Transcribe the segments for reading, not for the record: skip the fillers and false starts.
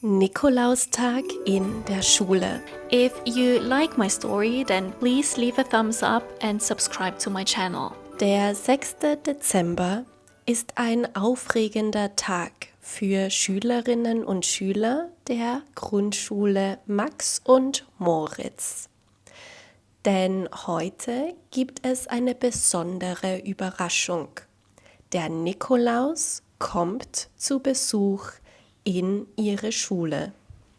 Nikolaustag in der Schule. If you like my story, then please leave a thumbs up and subscribe to my channel. Der 6. Dezember ist ein aufregender Tag für Schülerinnen und Schüler der Grundschule Max und Moritz. Denn heute gibt es eine besondere Überraschung. Der Nikolaus kommt zu Besuch in ihre Schule.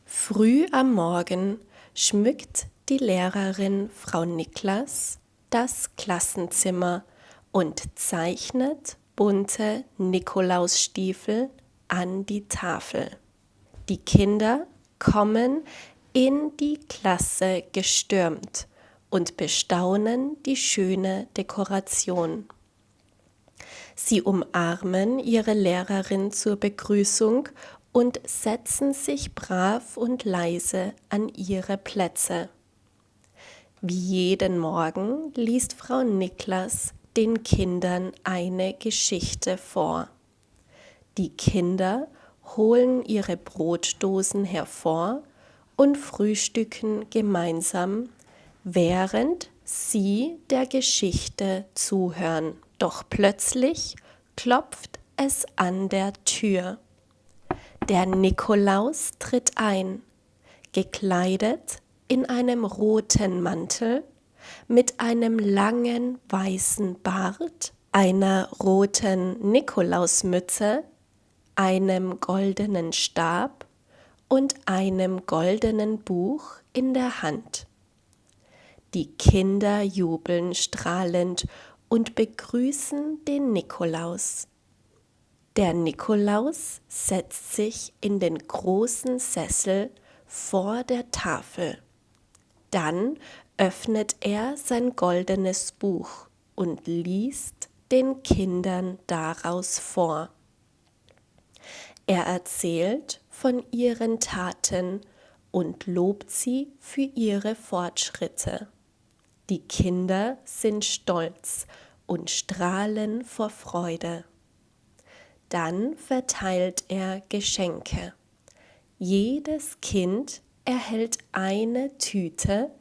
Früh am Morgen schmückt die Lehrerin Frau Niklas das Klassenzimmer und zeichnet bunte Nikolausstiefel an die Tafel. Die Kinder kommen in die Klasse gestürmt und bestaunen die schöne Dekoration. Sie umarmen ihre Lehrerin zur Begrüßung und setzen sich brav und leise an ihre Plätze. Wie jeden Morgen liest Frau Niklas den Kindern eine Geschichte vor. Die Kinder holen ihre Brotdosen hervor und frühstücken gemeinsam, während sie der Geschichte zuhören. Doch plötzlich klopft es an der Tür. Der Nikolaus tritt ein, gekleidet in einem roten Mantel, mit einem langen weißen Bart, einer roten Nikolausmütze, einem goldenen Stab und einem goldenen Buch in der Hand. Die Kinder jubeln strahlend und begrüßen den Nikolaus. Der Nikolaus setzt sich in den großen Sessel vor der Tafel. Dann öffnet er sein goldenes Buch und liest den Kindern daraus vor. Er erzählt von ihren Taten und lobt sie für ihre Fortschritte. Die Kinder sind stolz und strahlen vor Freude. Dann verteilt er Geschenke. Jedes Kind erhält eine Tüte,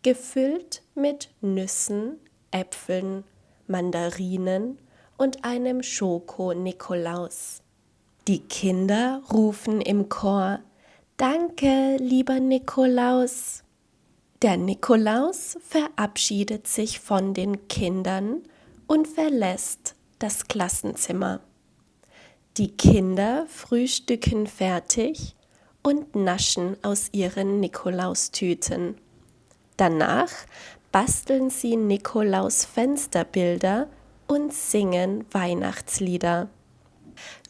gefüllt mit Nüssen, Äpfeln, Mandarinen und einem Schoko-Nikolaus. Die Kinder rufen im Chor: „Danke, lieber Nikolaus!" Der Nikolaus verabschiedet sich von den Kindern und verlässt das Klassenzimmer. Die Kinder frühstücken fertig und naschen aus ihren Nikolaustüten. Danach basteln sie Nikolaus-Fensterbilder und singen Weihnachtslieder.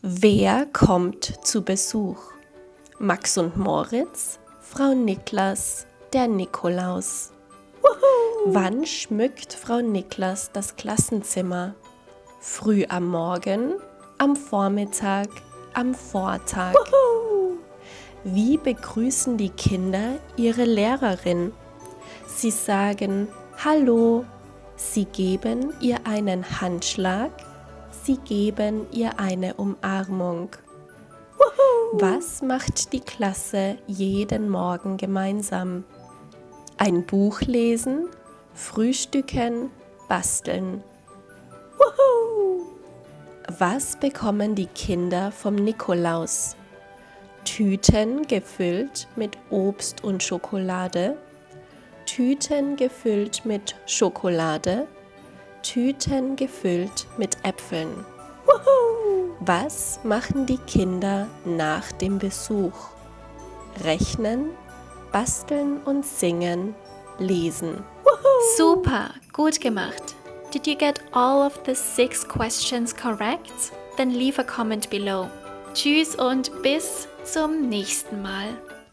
Wer kommt zu Besuch? Max und Moritz, Frau Niklas, der Nikolaus. Wann schmückt Frau Niklas das Klassenzimmer? Früh am Morgen, am Vormittag, am Vortag. Wie begrüßen die Kinder ihre Lehrerin? Sie sagen Hallo, sie geben ihr einen Handschlag, sie geben ihr eine Umarmung. Was macht die Klasse jeden Morgen gemeinsam? Ein Buch lesen, frühstücken, basteln. Was bekommen die Kinder vom Nikolaus? Tüten gefüllt mit Obst und Schokolade, Tüten gefüllt mit Schokolade, Tüten gefüllt mit Äpfeln. Was machen die Kinder nach dem Besuch? Rechnen, basteln und singen, lesen. Super, gut gemacht. Did you get all of the 6 questions correct? Then leave a comment below. Tschüss und bis zum nächsten Mal.